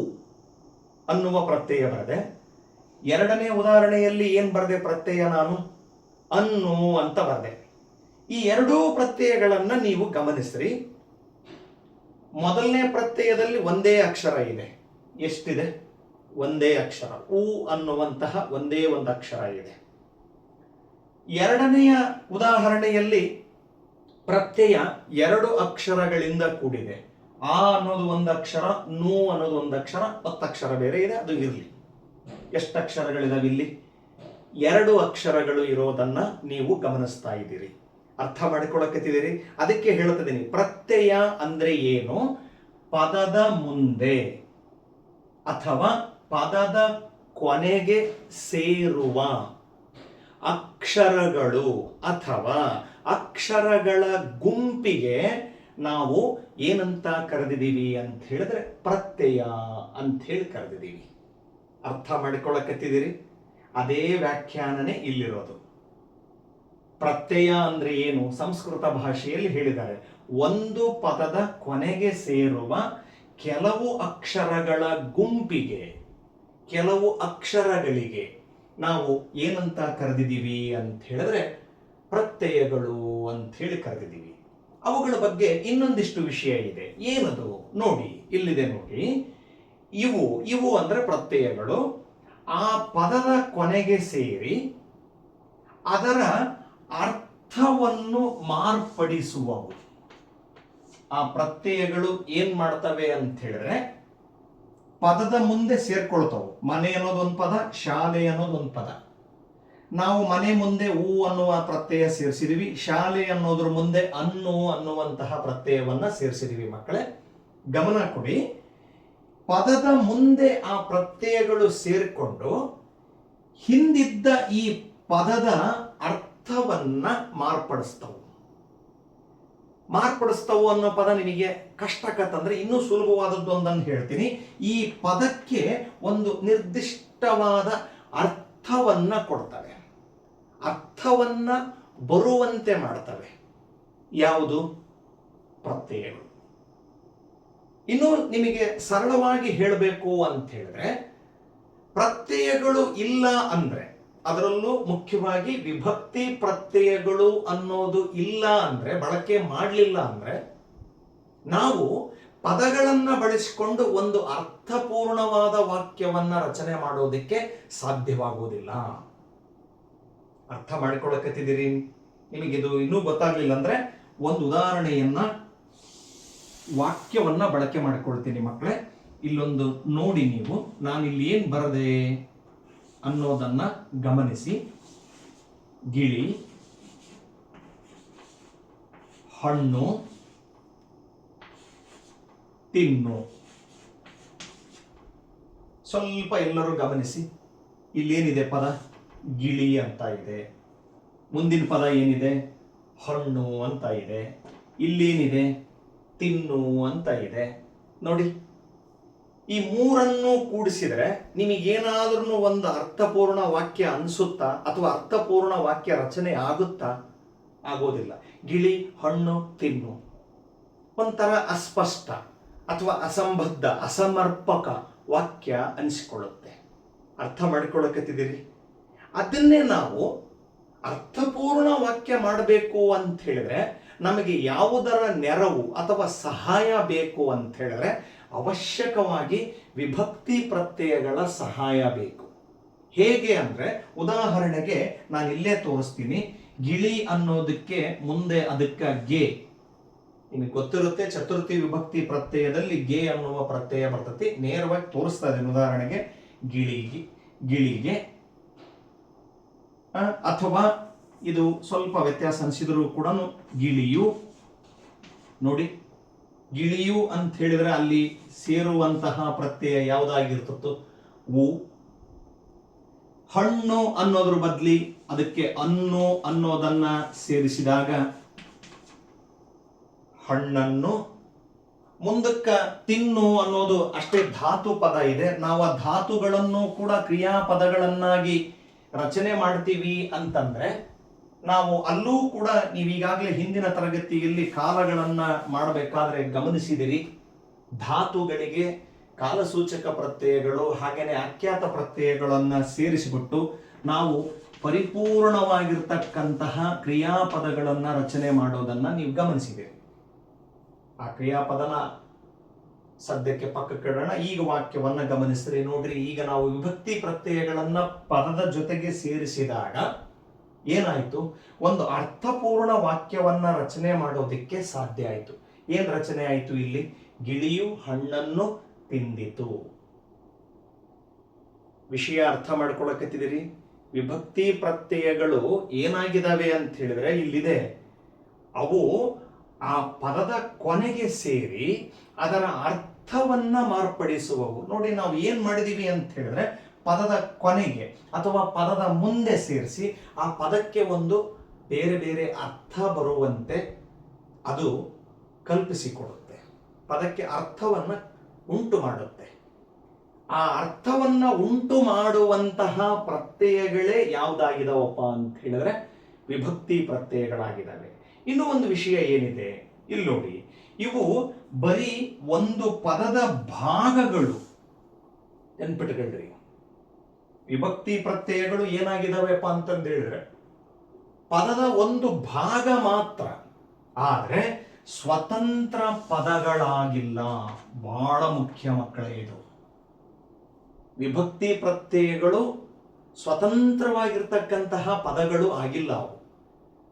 ಅನ್ನುವ ಪ್ರತ್ಯಯ ಬರದೆ, 2ನೇ ಉದಾಹರಣೆಯಲ್ಲಿ ಏನ್ ಬರದೆ ಪ್ರತ್ಯಯ ನಾನು? ಅನ್ನು ಅಂತ ಬರದೆ. ಈ 2 ಪ್ರತ್ಯಯಗಳನ್ನ ನೀವು ಗಮನಿಸ್ರಿ. ಮೊದಲನೇ ಪ್ರತ್ಯಯದಲ್ಲಿ ಒಂದೇ ಅಕ್ಷರ ಇದೆ. ಎಷ್ಟಿದೆ? ಒಂದೇ ಅಕ್ಷರ. ಉ ಅನ್ನುವಂತಹ ಒಂದೇ ಒಂದು ಅಕ್ಷರ ಇದೆ. 2ನೆಯ ಉದಾಹರಣೆಯಲ್ಲಿ ಪ್ರತ್ಯಯ 2 ಅಕ್ಷರಗಳಿಂದ ಕೂಡಿದೆ. ಆ ಅನ್ನೋದು ಒಂದು ಅಕ್ಷರ, ನು ಅನ್ನೋದು ಒಂದು ಅಕ್ಷರ, ಒತ್ತಕ್ಷರ ಬೇರೆ ಇದೆ. ಅದು ಇರಲಿ. ಎಷ್ಟು ಅಕ್ಷರಗಳಿದಾವೆ ಇಲ್ಲಿ? 2 ಅಕ್ಷರಗಳು ಇರೋದನ್ನ ನೀವು ಗಮನಿಸ್ತಾ ಇದ್ದೀರಿ, ಅರ್ಥ ಮಾಡಿಕೊಳ್ಳಕತ್ತಿದ್ದೀರಿ. ಅದಕ್ಕೆ ಹೇಳ್ತಿದ್ದೀನಿ, ಪ್ರತ್ಯಯ ಅಂದ್ರೆ ಏನು? ಪದದ ಮುಂದೆ ಅಥವಾ ಪದದ ಕೊನೆಗೆ ಸೇರುವ ಅಕ್ಷರಗಳು ಅಥವಾ ಅಕ್ಷರಗಳ ಗುಂಪಿಗೆ ನಾವು ಏನಂತ ಕರೆದಿದ್ದೀವಿ ಅಂತ ಹೇಳಿದ್ರೆ ಪ್ರತ್ಯಯ ಅಂತ ಹೇಳಿ ಕರೆದಿದ್ದೀವಿ. ಅರ್ಥ ಮಾಡಿಕೊಳ್ಳಕತ್ತಿದ್ದೀರಿ? ಅದೇ ವ್ಯಾಖ್ಯಾನನೇ ಇಲ್ಲಿರೋದು. ಪ್ರತ್ಯಯ ಅಂದ್ರೆ ಏನು? ಸಂಸ್ಕೃತ ಭಾಷೆಯಲ್ಲಿ ಹೇಳಿದ್ದಾರೆ, ಒಂದು ಪದದ ಕೊನೆಗೆ ಸೇರುವ ಕೆಲವು ಅಕ್ಷರಗಳ ಗುಂಪಿಗೆ, ಕೆಲವು ಅಕ್ಷರಗಳಿಗೆ ನಾವು ಏನಂತ ಕರೆದಿದ್ದೀವಿ ಅಂತ ಹೇಳಿದ್ರೆ ಪ್ರತ್ಯಯಗಳು ಅಂತ ಹೇಳಿ ಕರೆದಿದ್ದೀವಿ. ಅವುಗಳ ಬಗ್ಗೆ ಇನ್ನೊಂದಿಷ್ಟು ವಿಷಯ ಇದೆ. ಏನದು ನೋಡಿ, ಇಲ್ಲಿದೆ ನೋಡಿ. ಇವು ಅಂದ್ರೆ ಪ್ರತ್ಯಯಗಳು. ಆ ಪದದ ಕೊನೆಗೆ ಸೇರಿ ಅದರ ಅರ್ಥವನ್ನು ಮಾರ್ಪಡಿಸುವವು. ಆ ಪ್ರತ್ಯಯಗಳು ಏನ್ ಮಾಡ್ತವೆ ಅಂತ ಹೇಳಿದ್ರೆ ಪದದ ಮುಂದೆ ಸೇರ್ಕೊಳ್ತಾವು. ಮನೆ ಅನ್ನೋದೊಂದು ಪದ, ಶಾಲೆ ಅನ್ನೋದೊಂದು ಪದ. ನಾವು ಮನೆ ಮುಂದೆ ಹೂ ಅನ್ನುವ ಪ್ರತ್ಯಯ ಸೇರಿಸಿದೀವಿ, ಶಾಲೆ ಅನ್ನೋದ್ರ ಮುಂದೆ ಅನ್ನು ಅನ್ನುವಂತಹ ಪ್ರತ್ಯಯವನ್ನ ಸೇರಿಸಿದೀವಿ. ಮಕ್ಕಳೇ ಗಮನ ಕೊಡಿ. ಪದದ ಮುಂದೆ ಆ ಪ್ರತ್ಯಯಗಳು ಸೇರಿಕೊಂಡು ಹಿಂದಿದ್ದ ಈ ಪದದ ಅರ್ಥವನ್ನ ಮಾರ್ಪಡಿಸ್ತವು. ಮಾರ್ಪಡಿಸ್ತವು ಅನ್ನೋ ಪದ ನಿಮಗೆ ಕಷ್ಟಕತ್ತಂದ್ರೆ ಇನ್ನೂ ಸುಲಭವಾದದ್ದು ಒಂದನ್ನು ಹೇಳ್ತೀನಿ. ಈ ಪದಕ್ಕೆ ಒಂದು ನಿರ್ದಿಷ್ಟವಾದ ಅರ್ಥವನ್ನ ಕೊಡ್ತವೆ, ಅರ್ಥವನ್ನ ಬರುವಂತೆ ಮಾಡ್ತವೆ. ಯಾವುದು? ಪ್ರತ್ಯಯಗಳು. ಇನ್ನು ನಿಮಗೆ ಸರಳವಾಗಿ ಹೇಳಬೇಕು ಅಂತ ಹೇಳಿದ್ರೆ, ಪ್ರತ್ಯಯಗಳು ಇಲ್ಲ ಅಂದ್ರೆ, ಅದರಲ್ಲೂ ಮುಖ್ಯವಾಗಿ ವಿಭಕ್ತಿ ಪ್ರತ್ಯಯಗಳು ಅನ್ನೋದು ಇಲ್ಲ ಅಂದ್ರೆ, ಬಳಕೆ ಮಾಡಲಿಲ್ಲ ಅಂದ್ರೆ, ನಾವು ಪದಗಳನ್ನ ಬಳಸಿಕೊಂಡು ಒಂದು ಅರ್ಥಪೂರ್ಣವಾದ ವಾಕ್ಯವನ್ನ ರಚನೆ ಮಾಡೋದಕ್ಕೆ ಸಾಧ್ಯವಾಗುವುದಿಲ್ಲ. ಅರ್ಥ ಮಾಡಿಕೊಳ್ಳಕತ್ತಿದ್ದೀರಿ? ನಿಮಗಿದು ಇನ್ನೂ ಗೊತ್ತಾಗ್ಲಿಲ್ಲ ಅಂದ್ರೆ ಒಂದು ಉದಾಹರಣೆಯನ್ನ, ವಾಕ್ಯವನ್ನ ಬಳಕೆ ಮಾಡಿಕೊಳ್ತೀನಿ ಮಕ್ಕಳೇ. ಇಲ್ಲೊಂದು ನೋಡಿ, ನೀವು ನಾನಿಲ್ಲಿ ಏನ್ ಬರದೆ ಅನ್ನೋದನ್ನ ಗಮನಿಸಿ. ಗಿಳಿ, ಹಣ್ಣು, ತಿನ್ನು. ಸ್ವಲ್ಪ ಎಲ್ಲರೂ ಗಮನಿಸಿ. ಇಲ್ಲೇನಿದೆ ಪದ? ಗಿಳಿ ಅಂತ ಇದೆ. ಮುಂದಿನ ಪದ ಏನಿದೆ? ಹಣ್ಣು ಅಂತ ಇದೆ. ಇಲ್ಲೇನಿದೆ? ತಿನ್ನು ಅಂತ ಇದೆ. ನೋಡಿ, ಈ ಮೂರನ್ನು ಕೂಡಿಸಿದ್ರೆ ನಿಮಗೇನಾದ್ರೂ ಒಂದು ಅರ್ಥಪೂರ್ಣ ವಾಕ್ಯ ಅನ್ಸುತ್ತಾ ಅಥವಾ ಅರ್ಥಪೂರ್ಣ ವಾಕ್ಯ ರಚನೆ ಆಗುತ್ತಾ? ಆಗೋದಿಲ್ಲ. ಗಿಳಿ, ಹಣ್ಣು, ತಿನ್ನು ಒಂಥರ ಅಸ್ಪಷ್ಟ ಅಥವಾ ಅಸಂಬದ್ಧ, ಅಸಮರ್ಪಕ ವಾಕ್ಯ ಅನಿಸಿಕೊಳ್ಳುತ್ತೆ. ಅರ್ಥ ಮಾಡಿಕೊಳ್ಳಕತ್ತಿದ್ದೀರಿ? ಅದನ್ನೇ ನಾವು ಅರ್ಥಪೂರ್ಣ ವಾಕ್ಯ ಮಾಡಬೇಕು ಅಂತ ಹೇಳಿದ್ರೆ ನಮಗೆ ಯಾವುದರ ನೆರವು ಅಥವಾ ಸಹಾಯ ಬೇಕು ಅಂತ ಹೇಳಿದ್ರೆ ಅವಶ್ಯಕವಾಗಿ ವಿಭಕ್ತಿ ಪ್ರತ್ಯಯಗಳ ಸಹಾಯ ಬೇಕು. ಹೇಗೆ ಅಂದ್ರೆ, ಉದಾಹರಣೆಗೆ ನಾನು ಇಲ್ಲೇ ತೋರಿಸ್ತೀನಿ. ಗಿಳಿ ಅನ್ನೋದಕ್ಕೆ ಮುಂದೆ ಅದಕ್ಕೆ ಗೆ. ನಿಮಗೆ ಗೊತ್ತಿರುತ್ತೆ, ಚತುರ್ಥಿ ವಿಭಕ್ತಿ ಪ್ರತ್ಯಯದಲ್ಲಿ ಗೆ ಅನ್ನುವ ಪ್ರತ್ಯಯ ಬರ್ತತಿ. ನೇರವಾಗಿ ತೋರಿಸ್ತಾ ಇದ್ದೀನಿ. ಉದಾಹರಣೆಗೆ ಗಿಳಿಗೆ, ಅಥವಾ ಇದು ಸ್ವಲ್ಪ ವ್ಯತ್ಯಾಸ ಅನಿಸಿದ್ರು ಕೂಡ ಗಿಳಿಯು. ನೋಡಿ, ಗಿಳಿಯು ಅಂತ ಹೇಳಿದ್ರೆ ಅಲ್ಲಿ ಸೇರುವಂತಹ ಪ್ರತ್ಯಯ ಯಾವುದಾಗಿರ್ತತ್ತು? ಉ. ಹಣ್ಣು ಅನ್ನೋದ್ರ ಬದಲಿ ಅದಕ್ಕೆ ಅನ್ನು ಅನ್ನೋದನ್ನ ಸೇರಿಸಿದಾಗ ಹಣ್ಣನ್ನು, ಮುಂದಕ್ಕ ತಿನ್ನು ಅನ್ನೋದು ಅಷ್ಟೇ ಧಾತು ಪದ ಇದೆ. ನಾವು ಆ ಧಾತುಗಳನ್ನು ಕೂಡ ಕ್ರಿಯಾಪದಗಳನ್ನಾಗಿ ರಚನೆ ಮಾಡ್ತೀವಿ ಅಂತಂದ್ರೆ ನಾವು ಅಲ್ಲೂ ಕೂಡ ನೀವೀಗಾಗಲೇ ಹಿಂದಿನ ತರಗತಿಯಲ್ಲಿ ಕಾಲಗಳನ್ನ ಮಾಡಬೇಕಾದ್ರೆ ಗಮನಿಸಿದಿರಿ. ಧಾತುಗಳಿಗೆ ಕಾಲಸೂಚಕ ಪ್ರತ್ಯಯಗಳು ಹಾಗೇನೆ ಅಖ್ಯಾತ ಪ್ರತ್ಯಯಗಳನ್ನ ಸೇರಿಸಿಬಿಟ್ಟು ನಾವು ಪರಿಪೂರ್ಣವಾಗಿರ್ತಕ್ಕಂತಹ ಕ್ರಿಯಾಪದಗಳನ್ನ ರಚನೆ ಮಾಡೋದನ್ನ ನೀವು ಗಮನಿಸಿದಿರಿ. ಆ ಕ್ರಿಯಾಪದನ ಸದ್ಯಕ್ಕೆ ಪಕ್ಕಕ್ಕಿಡೋಣ. ಈಗ ವಾಕ್ಯವನ್ನ ಗಮನಿಸ್ರಿ. ನೋಡ್ರಿ, ಈಗ ನಾವು ವಿಭಕ್ತಿ ಪ್ರತ್ಯಯಗಳನ್ನ ಪದದ ಜೊತೆಗೆ ಸೇರಿಸಿದಾಗ ಏನಾಯ್ತು, ಒಂದು ಅರ್ಥಪೂರ್ಣ ವಾಕ್ಯವನ್ನ ರಚನೆ ಮಾಡೋದಿಕ್ಕೆ ಸಾಧ್ಯ ಆಯ್ತು. ಏನ್ ರಚನೆ ಆಯ್ತು ಇಲ್ಲಿ? ಗಿಳಿಯು ಹಣ್ಣನ್ನು ತಿಂದಿತು. ವಿಷಯ ಅರ್ಥ ಮಾಡ್ಕೊಳಕತ್ತಿದಿರಿ? ವಿಭಕ್ತಿ ಪ್ರತ್ಯಯಗಳು ಏನಾಗಿದ್ದಾವೆ ಅಂತ ಹೇಳಿದ್ರೆ ಇಲ್ಲಿದೆ, ಅವು ಆ ಪದದ ಕೊನೆಗೆ ಸೇರಿ ಅದರ ಅರ್ಥವನ್ನ ಮಾರ್ಪಡಿಸುವವು. ನೋಡಿ, ನಾವು ಏನ್ ಮಾಡಿದೀವಿ ಅಂತ ಹೇಳಿದ್ರೆ ಪದದ ಕೊನೆಗೆ ಅಥವಾ ಪದದ ಮುಂದೆ ಸೇರಿಸಿ ಆ ಪದಕ್ಕೆ ಒಂದು ಬೇರೆ ಬೇರೆ ಅರ್ಥ ಬರುವಂತೆ ಅದು ಕಲ್ಪಿಸಿಕೊಡುತ್ತೆ, ಪದಕ್ಕೆ ಅರ್ಥವನ್ನ ಉಂಟು ಮಾಡುತ್ತೆ. ಆ ಅರ್ಥವನ್ನ ಉಂಟು ಮಾಡುವಂತಹ ಪ್ರತ್ಯಯಗಳೇ ಯಾವ್ದಾಗಿದಾವಪ್ಪ ಅಂತ ಹೇಳಿದ್ರೆ ವಿಭಕ್ತಿ ಪ್ರತ್ಯಯಗಳಾಗಿದ್ದಾವೆ. ಇನ್ನು ಒಂದು ವಿಷಯ ಏನಿದೆ ಇಲ್ಲಿ ನೋಡಿ, ಇವು ಬರೀ ಒಂದು ಪದದ ಭಾಗಗಳು. ನೆನ್ಪಿಟ್ಕೊಳ್ರಿ, ವಿಭಕ್ತಿ ಪ್ರತ್ಯಯಗಳು ಏನಾಗಿದಾವೆಪ್ಪ ಅಂತಂದ ಹೇಳಿದ್ರೆ ಪದದ ಒಂದು ಭಾಗ ಮಾತ್ರ, ಆದ್ರೆ ಸ್ವತಂತ್ರ ಪದಗಳಾಗಿಲ್ಲ. ಬಹಳ ಮುಖ್ಯ ಮಕ್ಕಳೇ ಇದು. ವಿಭಕ್ತಿ ಪ್ರತ್ಯಯಗಳು ಸ್ವತಂತ್ರವಾಗಿರ್ತಕ್ಕಂತಹ ಪದಗಳು ಆಗಿಲ್ಲ. ಅವು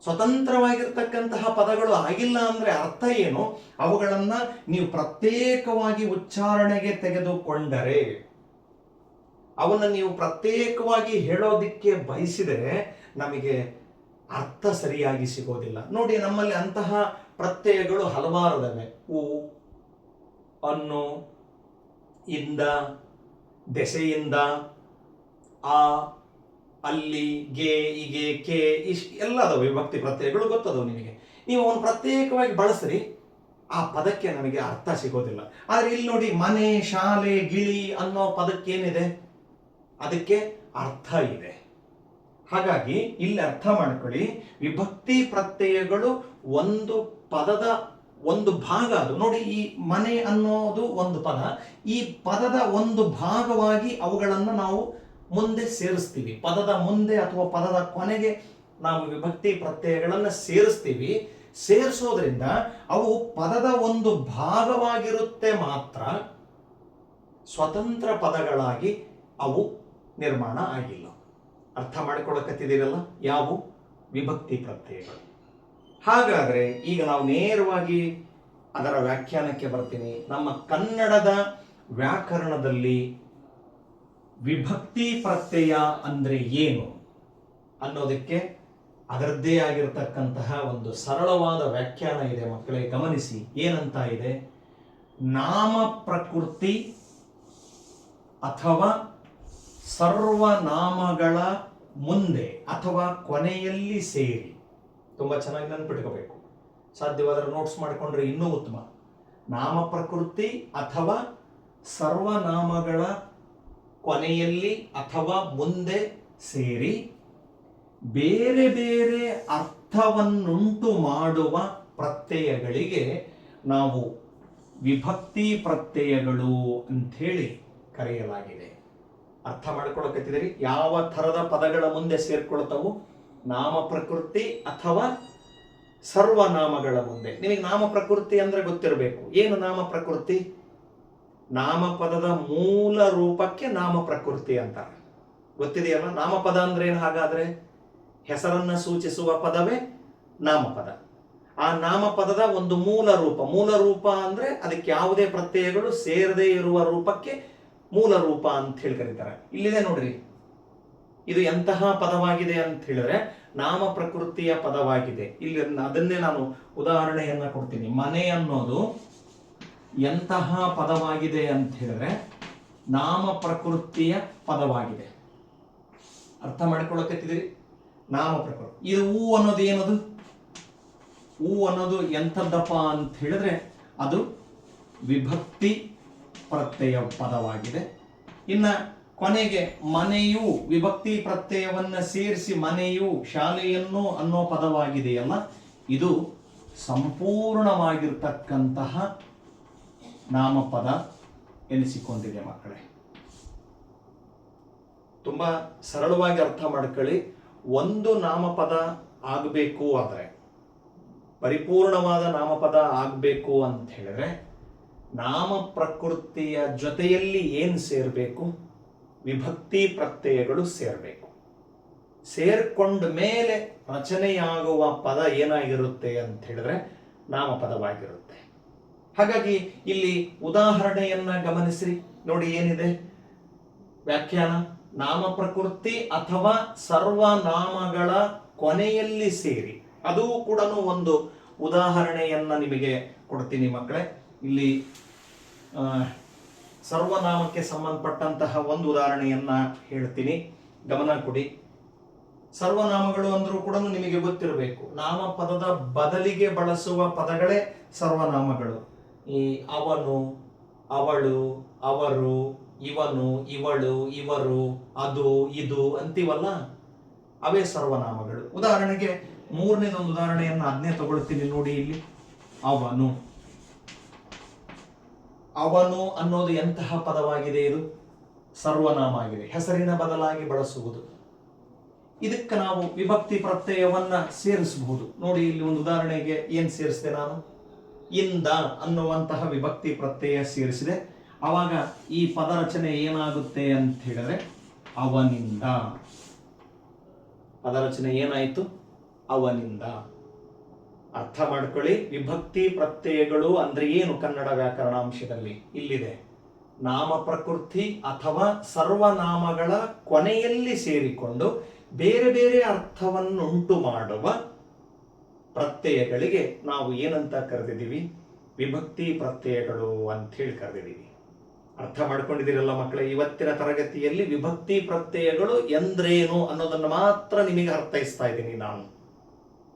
ಸ್ವತಂತ್ರವಾಗಿರ್ತಕ್ಕಂತಹ ಪದಗಳು ಆಗಿಲ್ಲ ಅಂದ್ರೆ ಅರ್ಥ ಏನು? ಅವುಗಳನ್ನ ನೀವು ಪ್ರತ್ಯೇಕವಾಗಿ ಉಚ್ಚಾರಣೆಗೆ ತೆಗೆದುಕೊಂಡರೆ, ಅವನ್ನ ನೀವು ಪ್ರತ್ಯೇಕವಾಗಿ ಹೇಳೋದಿಕ್ಕೆ ಬಯಸಿದರೆ ನಮಗೆ ಅರ್ಥ ಸರಿಯಾಗಿ ಸಿಗೋದಿಲ್ಲ. ನೋಡಿ, ನಮ್ಮಲ್ಲಿ ಅಂತಹ ಪ್ರತ್ಯಯಗಳು ಹಲವಾರದವೆ. ಉ, ಅನ್ನು, ಇಂದ, ದೆಸೆಯಿಂದ, ಆ, ಅಲ್ಲಿ, ಗೆ, ಇಗೆ, ಕೆ, ಎಲ್ಲ ಅದಾವ ವಿಭಕ್ತಿ ಪ್ರತ್ಯಯಗಳು. ಗೊತ್ತದವು ನಿಮಗೆ. ನೀವು ಅವನು ಪ್ರತ್ಯೇಕವಾಗಿ ಬಳಸ್ರಿ, ಆ ಪದಕ್ಕೆ ನಮಗೆ ಅರ್ಥ ಸಿಗೋದಿಲ್ಲ. ಆದ್ರೆ ಇಲ್ಲಿ ನೋಡಿ, ಮನೆ, ಶಾಲೆ, ಗಿಳಿ ಅನ್ನೋ ಪದಕ್ಕೇನಿದೆ? ಅದಕ್ಕೆ ಅರ್ಥ ಇದೆ. ಹಾಗಾಗಿ ಇಲ್ಲಿ ಅರ್ಥ ಮಾಡ್ಕೊಳ್ಳಿ, ವಿಭಕ್ತಿ ಪ್ರತ್ಯಯಗಳು ಒಂದು ಪದದ ಒಂದು ಭಾಗ. ಅದು ನೋಡಿ, ಈ ಮನೆ ಅನ್ನೋದು ಒಂದು ಪದ, ಈ ಪದದ ಒಂದು ಭಾಗವಾಗಿ ಅವುಗಳನ್ನು ನಾವು ಮುಂದೆ ಸೇರಿಸ್ತೀವಿ. ಪದದ ಮುಂದೆ ಅಥವಾ ಪದದ ಕೊನೆಗೆ ನಾವು ವಿಭಕ್ತಿ ಪ್ರತ್ಯಯಗಳನ್ನು ಸೇರಿಸ್ತೀವಿ. ಸೇರಿಸೋದ್ರಿಂದ ಅವು ಪದದ ಒಂದು ಭಾಗವಾಗಿರುತ್ತೆ ಮಾತ್ರ, ಸ್ವತಂತ್ರ ಪದಗಳಾಗಿ ಅವು ನಿರ್ಮಾಣ ಆಗಿಲ್ಲ. ಅರ್ಥ ಮಾಡಿಕೊಳ್ಳಕತ್ತಿದ್ದೀರಲ್ಲ, ಯಾವು? ವಿಭಕ್ತಿ ಪ್ರತ್ಯಯಗಳು. ಹಾಗಾದ್ರೆ ಈಗ ನಾವು ನೇರವಾಗಿ ಅದರ ವ್ಯಾಖ್ಯಾನಕ್ಕೆ ಬರ್ತೀನಿ. ನಮ್ಮ ಕನ್ನಡದ ವ್ಯಾಕರಣದಲ್ಲಿ ವಿಭಕ್ತಿ ಪ್ರತ್ಯಯ ಅಂದ್ರೆ ಏನು ಅನ್ನೋದಕ್ಕೆ ಅದರದ್ದೇ ಆಗಿರತಕ್ಕಂತಹ ಒಂದು ಸರಳವಾದ ವ್ಯಾಖ್ಯಾನ ಇದೆ ಮಕ್ಕಳೇ, ಗಮನಿಸಿ. ಏನಂತ ಇದೆ? ನಾಮ ಪ್ರಕೃತಿ ಅಥವಾ ಸರ್ವನಾಮಗಳ ಮುಂದೆ ಅಥವಾ ಕೊನೆಯಲ್ಲಿ ಸೇರಿ. ತುಂಬಾ ಚೆನ್ನಾಗಿ ನೆನ್ಪಿಟ್ಕೋಬೇಕು. ಸಾಧ್ಯವಾದರೆ ನೋಟ್ಸ್ ಮಾಡಿಕೊಂಡ್ರೆ ಇನ್ನೂ ಉತ್ತಮ. ನಾಮ ಪ್ರಕೃತಿ ಅಥವಾ ಸರ್ವನಾಮಗಳ ಕೊನೆಯಲ್ಲಿ ಅಥವಾ ಮುಂದೆ ಸೇರಿ ಬೇರೆ ಬೇರೆ ಅರ್ಥವನ್ನುಂಟು ಮಾಡುವ ಪ್ರತ್ಯಯಗಳಿಗೆ ನಾವು ವಿಭಕ್ತಿ ಪ್ರತ್ಯಯಗಳು ಅಂಥೇಳಿ ಕರೆಯಲಾಗಿದೆ. ಅರ್ಥ ಮಾಡ್ಕೊಳಕತ್ತಿದ್ದೀರಿ? ಯಾವ ಥರದ ಪದಗಳ ಮುಂದೆ ಸೇರ್ಕೊಳ್ತಾವು? ನಾಮ ಪ್ರಕೃತಿ ಅಥವಾ ಸರ್ವನಾಮಗಳ ಮುಂದೆ. ನಿಮಗೆ ನಾಮ ಪ್ರಕೃತಿ ಅಂದ್ರೆ ಗೊತ್ತಿರಬೇಕು. ಏನು ನಾಮ ಪ್ರಕೃತಿ? ನಾಮಪದದ ಮೂಲ ರೂಪಕ್ಕೆ ನಾಮ ಪ್ರಕೃತಿ ಅಂತಾರೆ. ಗೊತ್ತಿದೆಯಲ್ಲ? ನಾಮಪದ ಅಂದ್ರೆ ಏನು? ಹಾಗಾದ್ರೆ ಹೆಸರನ್ನ ಸೂಚಿಸುವ ಪದವೇ ನಾಮಪದ. ಆ ನಾಮಪದದ ಒಂದು ಮೂಲ ರೂಪ. ಮೂಲ ರೂಪ ಅಂದ್ರೆ ಅದಕ್ಕೆ ಯಾವುದೇ ಪ್ರತ್ಯಯಗಳು ಸೇರದೇ ಇರುವ ರೂಪಕ್ಕೆ ಮೂಲ ರೂಪ ಅಂತ ಹೇಳಿ ಕರೀತಾರೆ. ಇಲ್ಲಿದೆ ನೋಡ್ರಿ, ಇದು ಎಂತಹ ಪದವಾಗಿದೆ ಅಂತ ಹೇಳಿದ್ರೆ ನಾಮ ಪ್ರಕೃತಿಯ ಪದವಾಗಿದೆ. ಇಲ್ಲಿ ಅದನ್ನೇ ನಾನು ಉದಾಹರಣೆಯನ್ನ ಕೊಡ್ತೀನಿ. ಮನೆ ಅನ್ನೋದು ಎಂತಹ ಪದವಾಗಿದೆ ಅಂತ ಹೇಳಿದ್ರೆ ನಾಮ ಪ್ರಕೃತಿಯ ಪದವಾಗಿದೆ. ಅರ್ಥ ಮಾಡ್ಕೊಳಕತ್ತಿದ್ದೀರಿ? ನಾಮ ಪ್ರಕೃತಿ. ಇದು ಹೂ ಅನ್ನೋದು ಏನದು? ಹೂ ಅನ್ನೋದು ಎಂಥದ್ದಪ್ಪ ಅಂತ ಹೇಳಿದ್ರೆ ಅದು ವಿಭಕ್ತಿ ಪ್ರತ್ಯಯ ಪದವಾಗಿದೆ. ಇನ್ನ ಕೊನೆಗೆ ಮನೆಯು ವಿಭಕ್ತಿ ಪ್ರತ್ಯಯವನ್ನ ಸೇರಿಸಿ ಮನೆಯು ಶಾಲೆಯನ್ನು ಅನ್ನೋ ಪದವಾಗಿದೆಯಲ್ಲ, ಇದು ಸಂಪೂರ್ಣವಾಗಿರ್ತಕ್ಕಂತಹ ನಾಮಪದ ಎನಿಸಿಕೊಂಡಿದೆ ಮಕ್ಕಳೇ. ತುಂಬಾ ಸರಳವಾಗಿ ಅರ್ಥ ಮಾಡ್ಕೊಳ್ಳಿ. ಒಂದು ನಾಮಪದ ಆಗಬೇಕು ಆದರೆ, ಪರಿಪೂರ್ಣವಾದ ನಾಮಪದ ಆಗಬೇಕು ಅಂತ ಹೇಳಿದ್ರೆ ನಾಮ ಪ್ರಕೃತಿಯ ಜೊತೆಯಲ್ಲಿ ಏನು ಸೇರಬೇಕು? ವಿಭಕ್ತಿ ಪ್ರತ್ಯಯಗಳು ಸೇರಬೇಕು. ಸೇರ್ಕೊಂಡ ಮೇಲೆ ರಚನೆಯಾಗುವ ಪದ ಏನಾಗಿರುತ್ತೆ ಅಂತ ಹೇಳಿದ್ರೆ ನಾಮಪದವಾಗಿರುತ್ತೆ. ಹಾಗಾಗಿ ಇಲ್ಲಿ ಉದಾಹರಣೆಯನ್ನ ಗಮನಿಸ್ರಿ. ನೋಡಿ ಏನಿದೆ ವ್ಯಾಖ್ಯಾನ: ನಾಮ ಪ್ರಕೃತಿ ಅಥವಾ ಸರ್ವನಾಮಗಳ ಕೊನೆಯಲ್ಲಿ ಸೇರಿ. ಅದು ಕೂಡ ಒಂದು ಉದಾಹರಣೆಯನ್ನ ನಿಮಗೆ ಕೊಡ್ತೀನಿ ಮಕ್ಕಳೇ. ಇಲ್ಲಿ ಸರ್ವನಾಮಕ್ಕೆ ಸಂಬಂಧಪಟ್ಟಂತಹ ಒಂದು ಉದಾಹರಣೆಯನ್ನ ಹೇಳ್ತೀನಿ, ಗಮನ ಕೊಡಿ. ಸರ್ವನಾಮಗಳು ಅಂದ್ರೂ ಕೂಡ ನಿಮಗೆ ಗೊತ್ತಿರಬೇಕು, ನಾಮಪದದ ಬದಲಿಗೆ ಬಳಸುವ ಪದಗಳೇ ಸರ್ವನಾಮಗಳು. ಈ ಅವನು, ಅವಳು, ಅವರು, ಇವನು, ಇವಳು, ಇವರು, ಅದು, ಇದು ಅಂತೀವಲ್ಲ, ಅವೇ ಸರ್ವನಾಮಗಳು. ಉದಾಹರಣೆಗೆ ಮೂರನೇದೊಂದು ಉದಾಹರಣೆಯನ್ನು ಅದನ್ನೇ ತಗೊಳ್ತೀನಿ ನೋಡಿ. ಇಲ್ಲಿ ಅವನು, ಅವನು ಅನ್ನೋದು ಎಂತಹ ಪದವಾಗಿದೆ? ಇದು ಸರ್ವನಾಮ ಆಗಿದೆ, ಹೆಸರಿನ ಬದಲಾಗಿ ಬಳಸುವುದು. ಇದಕ್ಕೆ ನಾವು ವಿಭಕ್ತಿ ಪ್ರತ್ಯಯವನ್ನ ಸೇರಿಸಬಹುದು. ನೋಡಿ ಇಲ್ಲಿ ಒಂದು ಉದಾಹರಣೆಗೆ ಏನ್ ಸೇರಿಸಿದೆ ನಾನು? ಇಂದ ಅನ್ನುವಂತಹ ವಿಭಕ್ತಿ ಪ್ರತ್ಯಯ ಸೇರಿಸಿದೆ. ಆವಾಗ ಈ ಪದ ರಚನೆ ಏನಾಗುತ್ತೆ ಅಂತ ಹೇಳಿದ್ರೆ ಅವನಿಂದ. ಪದ ರಚನೆ ಏನಾಯಿತು? ಅವನಿಂದ. ಅರ್ಥ ಮಾಡ್ಕೊಳ್ಳಿ. ವಿಭಕ್ತಿ ಪ್ರತ್ಯಯಗಳು ಅಂದ್ರೆ ಏನು ಕನ್ನಡ ವ್ಯಾಕರಣಾಂಶದಲ್ಲಿ ಇಲ್ಲಿದೆ. ನಾಮ ಪ್ರಕೃತಿ ಅಥವಾ ಸರ್ವನಾಮಗಳ ಕೊನೆಯಲ್ಲಿ ಸೇರಿಕೊಂಡು ಬೇರೆ ಬೇರೆ ಅರ್ಥವನ್ನುಂಟು ಮಾಡುವ ಪ್ರತ್ಯಯಗಳಿಗೆ ನಾವು ಏನಂತ ಕರೆದಿದ್ದೀವಿ? ವಿಭಕ್ತಿ ಪ್ರತ್ಯಯಗಳು ಅಂತ ಹೇಳಿ ಕರೆದಿದ್ದೀವಿ. ಅರ್ಥ ಮಾಡ್ಕೊಂಡಿದ್ದೀರಲ್ಲ ಮಕ್ಕಳೇ? ಇವತ್ತಿನ ತರಗತಿಯಲ್ಲಿ ವಿಭಕ್ತಿ ಪ್ರತ್ಯಯಗಳು ಎಂದ್ರೇನು ಅನ್ನೋದನ್ನು ಮಾತ್ರ ನಿಮಗೆ ಅರ್ಥೈಸ್ತಾ ಇದ್ದೀನಿ ನಾನು.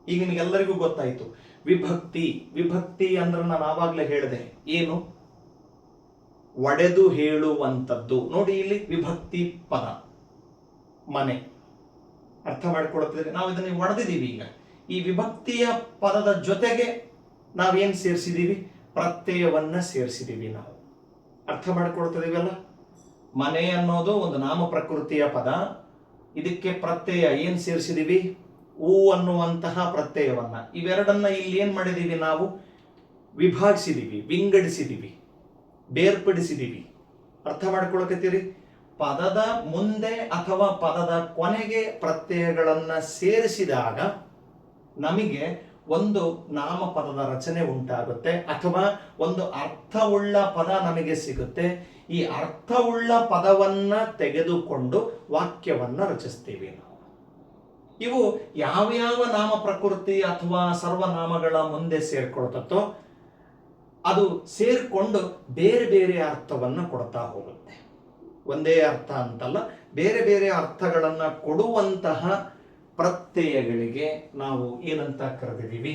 ಈಗ ನಿಮಗೆಲ್ಲರಿಗೂ ಗೊತ್ತಾಯ್ತು ವಿಭಕ್ತಿ. ವಿಭಕ್ತಿ ಅಂದ್ರೆ ನಾನು ಆವಾಗಲೇ ಹೇಳಿದೆ, ಏನು? ಒಡೆದು ಹೇಳುವಂಥದ್ದು. ನೋಡಿ ಇಲ್ಲಿ ವಿಭಕ್ತಿ ಪದ ಮನೆ. ಅರ್ಥ ಮಾಡ್ಕೊಳ್ತಿದ್ರೆ ನಾವು ಇದನ್ನ ಒಡೆದಿದ್ದೀವಿ. ಈಗ ಈ ವಿಭಕ್ತಿಯ ಪದದ ಜೊತೆಗೆ ನಾವೇನ್ ಸೇರಿಸಿದೀವಿ? ಪ್ರತ್ಯಯವನ್ನ ಸೇರಿಸಿದೀವಿ ನಾವು. ಅರ್ಥ ಮಾಡ್ಕೊಳ್ತಿದೀವಲ್ಲ? ಮನೆ ಅನ್ನೋದು ಒಂದು ನಾಮ ಪ್ರಕೃತಿಯ ಪದ. ಇದಕ್ಕೆ ಪ್ರತ್ಯಯ ಏನ್ ಸೇರಿಸಿದೀವಿ? ಊ ಅನ್ನುವಂತಹ ಪ್ರತ್ಯಯವನ್ನ. ಇವೆರಡನ್ನ ಇಲ್ಲಿ ಏನ್ ಮಾಡಿದೀವಿ? ನಾವು ವಿಭಾಗಿಸಿದೀವಿ, ವಿಂಗಡಿಸಿದೀವಿ, ಬೇರ್ಪಡಿಸಿದೀವಿ. ಅರ್ಥ ಮಾಡ್ಕೊಳಕತ್ತೀರಿ? ಪದದ ಮುಂದೆ ಅಥವಾ ಪದದ ಕೊನೆಗೆ ಪ್ರತ್ಯಯಗಳನ್ನ ಸೇರಿಸಿದಾಗ ನಮಗೆ ಒಂದು ನಾಮಪದದ ರಚನೆ ಉಂಟಾಗುತ್ತೆ, ಅಥವಾ ಒಂದು ಅರ್ಥವುಳ್ಳ ಪದ ನಮಗೆ ಸಿಗುತ್ತೆ. ಈ ಅರ್ಥವುಳ್ಳ ಪದವನ್ನ ತೆಗೆದುಕೊಂಡು ವಾಕ್ಯವನ್ನ ರಚಿಸ್ತೀವಿ ನಾವು. ಇವು ಯಾವ್ಯಾವ ನಾಮ ಪ್ರಕೃತಿ ಅಥವಾ ಸರ್ವನಾಮಗಳ ಮುಂದೆ ಸೇರ್ಕೊಳ್ತೋ ಅದು ಸೇರ್ಕೊಂಡು ಬೇರೆ ಬೇರೆ ಅರ್ಥವನ್ನ ಕೊಡ್ತಾ ಹೋಗುತ್ತೆ. ಒಂದೇ ಅರ್ಥ ಅಂತಲ್ಲ, ಬೇರೆ ಬೇರೆ ಅರ್ಥಗಳನ್ನ ಕೊಡುವಂತಹ ಪ್ರತ್ಯಯಗಳಿಗೆ ನಾವು ಏನಂತ ಕರೆದಿದ್ದೀವಿ?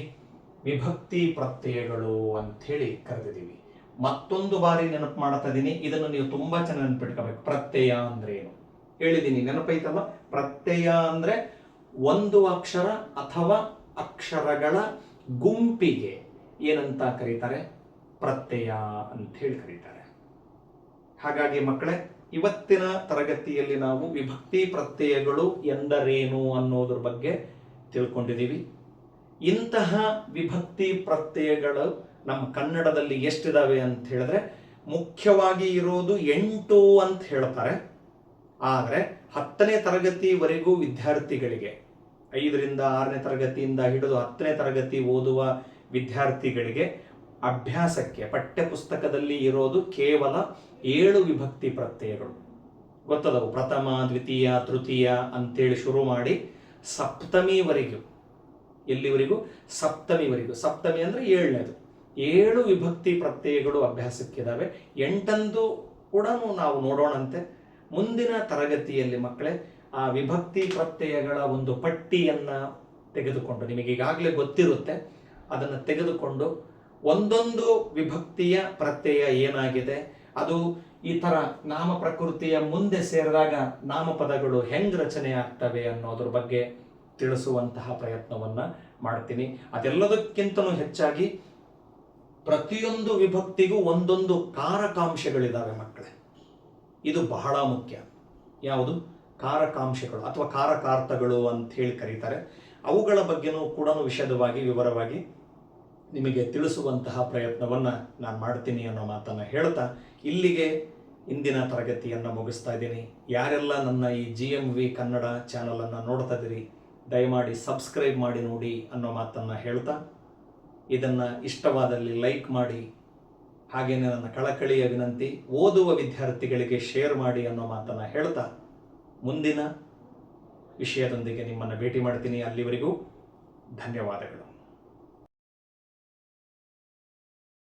ವಿಭಕ್ತಿ ಪ್ರತ್ಯಯಗಳು ಅಂತ ಹೇಳಿ ಕರೆದಿದ್ದೀವಿ. ಮತ್ತೊಂದು ಬಾರಿ ನೆನಪು ಮಾಡ್ತಾ ಇದ್ದೀನಿ, ಇದನ್ನು ನೀವು ತುಂಬಾ ಚೆನ್ನಾಗಿ ನೆನಪಿಟ್ಕೋಬೇಕು. ಪ್ರತ್ಯಯ ಅಂದ್ರೆ ಏನು ಹೇಳಿದ್ದೀನಿ, ನೆನಪೈತಲ್ಲ? ಪ್ರತ್ಯಯ ಅಂದ್ರೆ ಒಂದು ಅಕ್ಷರ ಅಥವಾ ಅಕ್ಷರಗಳ ಗುಂಪಿಗೆ ಏನಂತ ಕರೀತಾರೆ? ಪ್ರತ್ಯಯ ಅಂತ ಹೇಳಿ ಕರೀತಾರೆ. ಹಾಗಾಗಿ ಮಕ್ಕಳೇ, ಇವತ್ತಿನ ತರಗತಿಯಲ್ಲಿ ನಾವು ವಿಭಕ್ತಿ ಪ್ರತ್ಯಯಗಳು ಎಂದರೇನು ಅನ್ನೋದ್ರ ಬಗ್ಗೆ ತಿಳ್ಕೊಂಡಿದ್ದೀವಿ. ಇಂತಹ ವಿಭಕ್ತಿ ಪ್ರತ್ಯಯಗಳು ನಮ್ಮ ಕನ್ನಡದಲ್ಲಿ ಎಷ್ಟಿದಾವೆ ಅಂತ ಹೇಳಿದ್ರೆ ಮುಖ್ಯವಾಗಿ ಇರೋದು 8 ಅಂತ ಹೇಳ್ತಾರೆ. ಆದರೆ 10ನೇ ತರಗತಿವರೆಗೂ ವಿದ್ಯಾರ್ಥಿಗಳಿಗೆ, 5ರಿಂದ 6ನೇ ತರಗತಿಯಿಂದ ಹಿಡಿದು 10ನೇ ತರಗತಿ ಓದುವ ವಿದ್ಯಾರ್ಥಿಗಳಿಗೆ ಅಭ್ಯಾಸಕ್ಕೆ ಪಠ್ಯ ಪುಸ್ತಕದಲ್ಲಿ ಇರೋದು ಕೇವಲ 7 ವಿಭಕ್ತಿ ಪ್ರತ್ಯಯಗಳು ಗೊತ್ತದವು. ಪ್ರಥಮ, ದ್ವಿತೀಯ, ತೃತೀಯ ಅಂತೇಳಿ ಶುರು ಮಾಡಿ ಸಪ್ತಮಿವರೆಗೂ. ಎಲ್ಲಿವರೆಗೂ? ಸಪ್ತಮಿವರೆಗೂ. ಸಪ್ತಮಿ ಅಂದ್ರೆ 7ನೇದು. 7 ವಿಭಕ್ತಿ ಪ್ರತ್ಯಯಗಳು ಅಭ್ಯಾಸಕ್ಕಿದಾವೆ. 8 ಕೂಡ ನಾವು ನೋಡೋಣಂತೆ ಮುಂದಿನ ತರಗತಿಯಲ್ಲಿ ಮಕ್ಕಳೇ. ಆ ವಿಭಕ್ತಿ ಪ್ರತ್ಯಯಗಳ ಒಂದು ಪಟ್ಟಿಯನ್ನು ತೆಗೆದುಕೊಂಡು, ನಿಮಗೆ ಈಗಾಗಲೇ ಗೊತ್ತಿರುತ್ತೆ, ಅದನ್ನು ತೆಗೆದುಕೊಂಡು ಒಂದೊಂದು ವಿಭಕ್ತಿಯ ಪ್ರತ್ಯಯ ಏನಾಗಿದೆ, ಅದು ಈ ಥರ ನಾಮ ಪ್ರಕೃತಿಯ ಮುಂದೆ ಸೇರಿದಾಗ ನಾಮಪದಗಳು ಹೆಂಗೆ ರಚನೆ ಆಗ್ತವೆ ಅನ್ನೋದ್ರ ಬಗ್ಗೆ ತಿಳಿಸುವಂತಹ ಪ್ರಯತ್ನವನ್ನು ಮಾಡ್ತೀನಿ. ಅದೆಲ್ಲದಕ್ಕಿಂತಲೂ ಹೆಚ್ಚಾಗಿ ಪ್ರತಿಯೊಂದು ವಿಭಕ್ತಿಗೂ ಒಂದೊಂದು ಕಾರಕಾಂಶಗಳಿದ್ದಾವೆ ಮಕ್ಕಳೇ. ಇದು ಬಹಳ ಮುಖ್ಯ. ಯಾವುದು? ಕಾರಕಾಂಶಗಳು ಅಥವಾ ಕಾರಕಾರ್ಥಗಳು ಅಂತ ಹೇಳಿ ಕರೀತಾರೆ. ಅವುಗಳ ಬಗ್ಗೆನೂ ಕೂಡ ವಿಶದವಾಗಿ ವಿವರವಾಗಿ ನಿಮಗೆ ತಿಳಿಸುವಂತಹ ಪ್ರಯತ್ನವನ್ನು ನಾನು ಮಾಡ್ತೀನಿ ಅನ್ನೋ ಮಾತನ್ನು ಹೇಳ್ತಾ ಇಲ್ಲಿಗೆ ಇಂದಿನ ತರಗತಿಯನ್ನು ಮುಗಿಸ್ತಾ ಇದ್ದೀನಿ. ಯಾರೆಲ್ಲ ನನ್ನ ಈ GMV ಕನ್ನಡ ಚಾನಲನ್ನು ನೋಡ್ತಾ ಇದ್ದೀರಿ, ದಯಮಾಡಿ ಸಬ್ಸ್ಕ್ರೈಬ್ ಮಾಡಿ ನೋಡಿ ಅನ್ನೋ ಮಾತನ್ನು ಹೇಳ್ತಾ, ಇದನ್ನು ಇಷ್ಟವಾದಲ್ಲಿ ಲೈಕ್ ಮಾಡಿ, ಹಾಗೆಯೇ ನನ್ನ ಕಳಕಳಿಯ ವಿನಂತಿ ಓದುವ ವಿದ್ಯಾರ್ಥಿಗಳಿಗೆ ಶೇರ್ ಮಾಡಿ ಅನ್ನೋ ಮಾತನ್ನು ಹೇಳ್ತಾ ಮುಂದಿನ ವಿಷಯದೊಂದಿಗೆ ನಿಮ್ಮನ್ನು ಭೇಟಿ ಮಾಡ್ತೀನಿ. ಅಲ್ಲಿವರೆಗೂ ಧನ್ಯವಾದಗಳು.